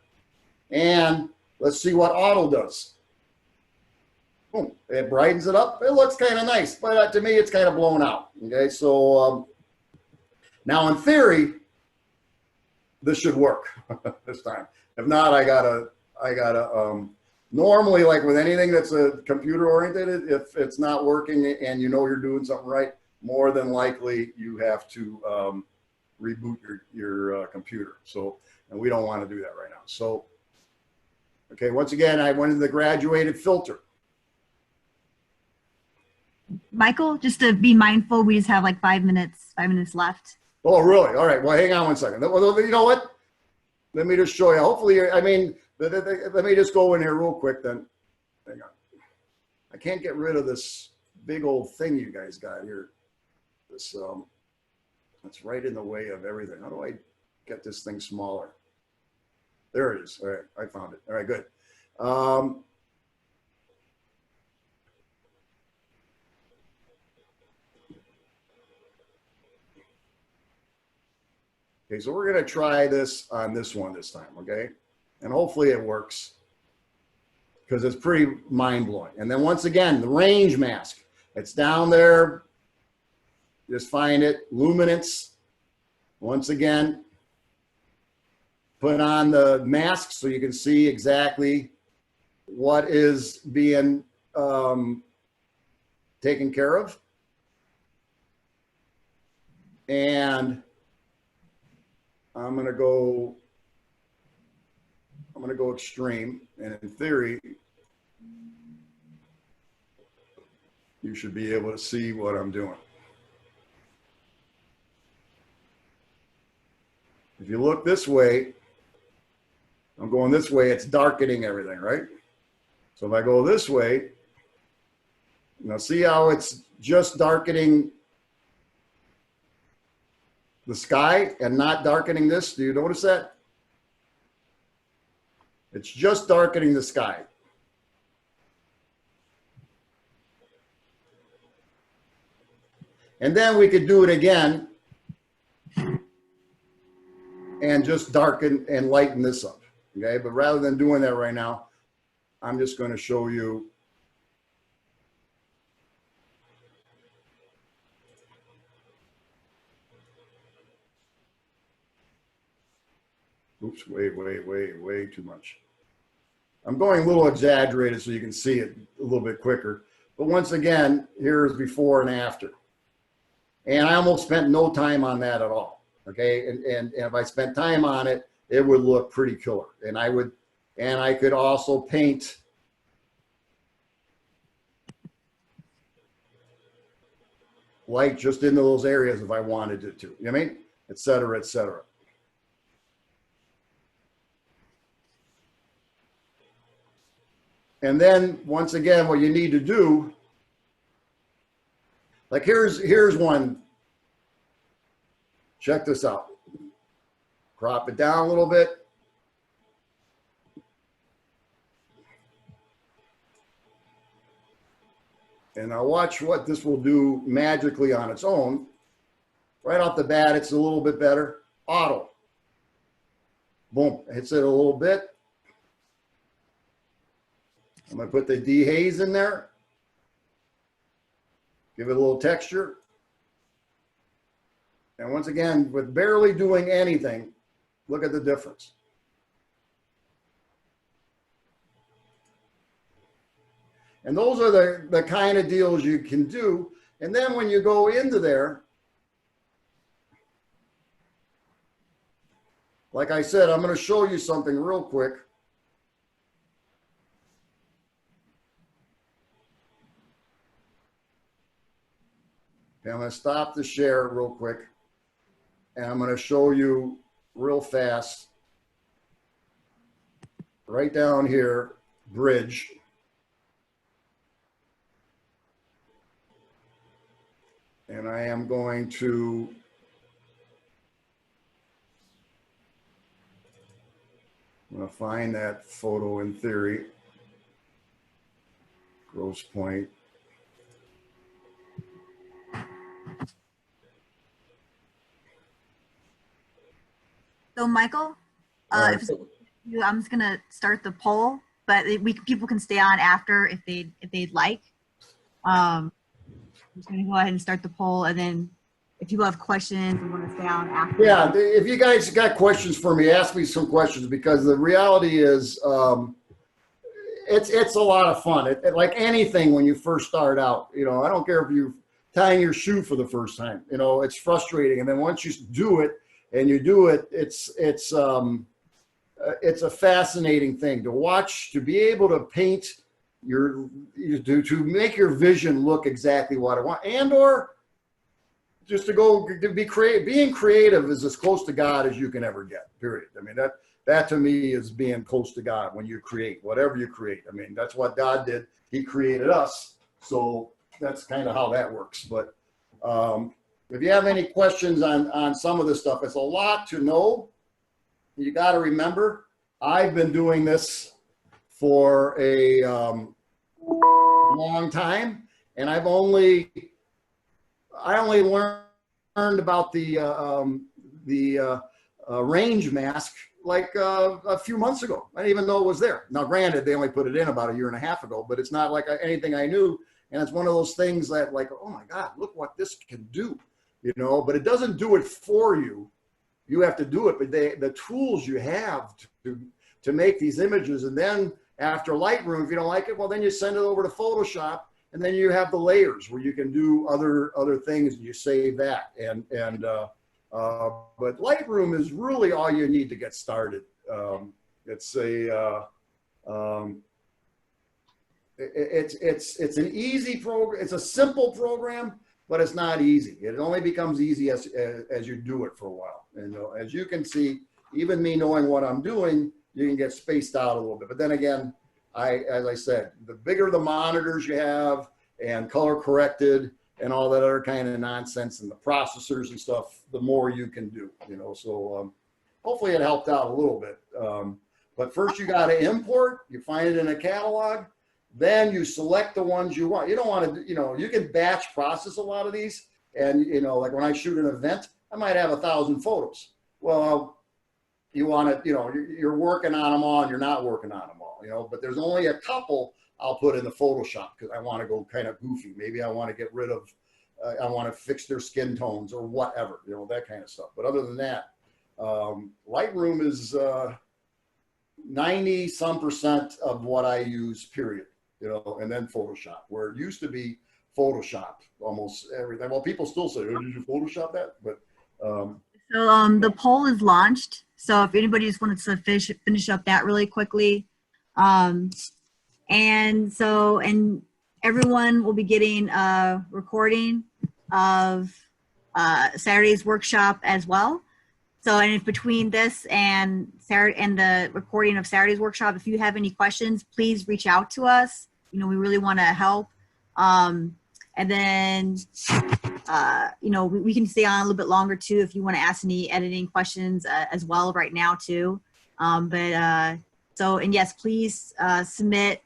And let's see what auto does. Boom, it brightens it up. It looks kind of nice, but to me, it's kind of blown out. Okay, so now in theory, this should work this time. If not, I gotta, normally, like with anything that's a computer oriented, if it's not working and you know you're doing something right, more than likely you have to reboot your computer. So, and we don't want to do that right now. So, okay, once again, I went into the graduated filter. Michael, just to be mindful, we just have like 5 minutes left. Oh, really? All right. Well, hang on one second. You know what? Let me just show you. Hopefully, I mean, let me just go in here real quick then. Hang on. I can't get rid of this big old thing you guys got here. This, it's right in the way of everything. How do I get this thing smaller? There it is. All right, I found it. All right, good. Okay, so we're going to try this on this one this time, okay? And hopefully it works because it's pretty mind-blowing. And then once again, the range mask. It's down there. Just find it, Luminance. Once again, put on the mask so you can see exactly what is being taken care of. And I'm gonna go extreme, and in theory, you should be able to see what I'm doing. If you look this way, I'm going this way, it's darkening everything, right? So if I go this way, Now see how it's just darkening the sky and not darkening this? Do you notice that? It's just darkening the sky. And then we could do it again and just darken and lighten this up, okay? But rather than doing that right now, I'm just going to show you. Oops, way too much. I'm going a little exaggerated so you can see it a little bit quicker. But once again, here's before and after. And I almost spent no time on that at all, okay? And if I spent time on it, it would look pretty killer. And I could also paint light just into those areas if I wanted it to, you know what I mean? Et cetera, et cetera. And then once again, what you need to do, like here's one. Check this out. Crop it down a little bit. And now watch what this will do magically on its own. Right off the bat, it's a little bit better. Auto. Boom, hits it a little bit. I'm gonna put the dehaze in there. Give it a little texture. And once again, with barely doing anything, look at the difference. And those are the kind of deals you can do. And then when you go into there, like I said, I'm going to show you something real quick. Okay, I'm going to stop the share real quick. And I'm going to show you real fast, right down here, bridge. And I am going to find that photo in theory. Gross point. So Michael, Right. I'm just gonna start the poll, but people can stay on after if they'd like. I'm just gonna go ahead and start the poll, and then if people have questions and want to stay on after. Yeah, if you guys got questions for me, ask me some questions, because the reality is it's a lot of fun. Like anything when you first start out, you know, I don't care if you're tying your shoe for the first time, you know, it's frustrating. And then once you do it and you do it, it's a fascinating thing to watch, to be able to paint to make your vision look exactly what I want, and or just to be creative. Being creative is as close to God as you can ever get, period. I mean, that to me is being close to God when you create, whatever you create. I mean, that's what God did. He created us. So that's kind of how that works. But if you have any questions on some of this stuff, it's a lot to know. You got to remember, I've been doing this for a long time, and I only learned about the range mask like a few months ago. I didn't even know it was there. Now, granted, they only put it in about a year and a half ago, but it's not like anything I knew. And it's one of those things that, like, oh my God, look what this can do, you know. But it doesn't do it for you. You have to do it. But the tools you have to make these images, and then after Lightroom, if you don't like it, well, then you send it over to Photoshop, and then you have the layers where you can do other things, and you save that. But Lightroom is really all you need to get started. It's an easy program. It's a simple program, but it's not easy. It only becomes easy as you do it for a while. And as you can see, even me knowing what I'm doing, you can get spaced out a little bit. But then again, as I said, the bigger the monitors you have, and color corrected and all that other kind of nonsense and the processors and stuff, the more you can do, you know. So hopefully it helped out a little bit. But first you got to import, you find it in a catalog, then you select the ones you want. You don't want to, you know, you can batch process a lot of these. And, you know, like when I shoot an event, I might have 1,000 photos. Well, you want to, you know, you're working on them all and you're not working on them all, you know, but there's only a couple I'll put in the Photoshop because I want to go kind of goofy. Maybe I want to get rid of, I want to fix their skin tones or whatever, you know, that kind of stuff. But other than that, Lightroom is 90% of what I use, period, you know, and then Photoshop, where it used to be Photoshop almost everything. Well, people still say, oh, did you Photoshop that? But so the poll is launched. So if anybody just wanted to finish up that really quickly. And everyone will be getting a recording of Saturday's workshop as well. So, and if between this and the recording of Saturday's workshop, if you have any questions, please reach out to us. You know, we really want to help. And then, you know, we can stay on a little bit longer too if you want to ask any editing questions as well right now too. So, and yes, please submit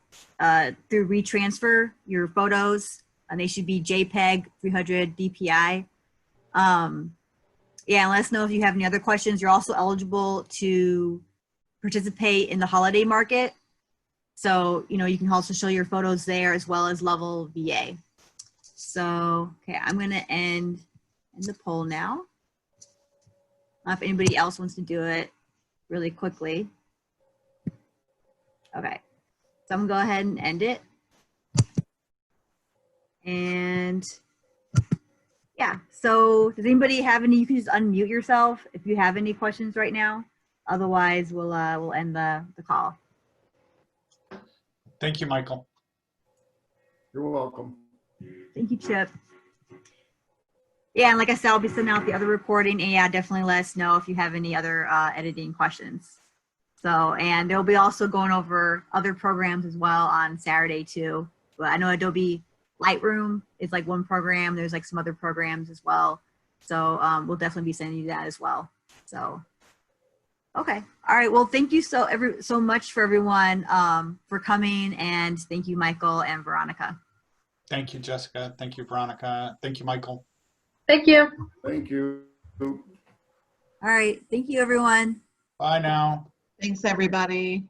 through retransfer your photos, and they should be JPEG 300 DPI. Yeah, and let us know if you have any other questions. You're also eligible to participate in the holiday market. So, you know, you can also show your photos there as well as level VA. So, okay, I'm going to end the poll now. If anybody else wants to do it really quickly. Okay, so I'm going to go ahead and end it. And yeah, so does anybody have any, you can just unmute yourself if you have any questions right now. Otherwise, we'll end the call. Thank you, Michael. you're welcome. Thank you, Chip. Yeah, and like I said, I'll be sending out the other recording, and yeah, definitely let us know if you have any other editing questions. So, and they'll be also going over other programs as well on Saturday too. But I know Adobe Lightroom is like one program. There's like some other programs as well. So we'll definitely be sending you that as well. So, okay. All right. Well, thank you so much for everyone for coming, and thank you, Michael and Veronica. Thank you, Jessica. Thank you, Veronica. Thank you, Michael. Thank you. Thank you. All right. Thank you, everyone. Bye now. Thanks, everybody.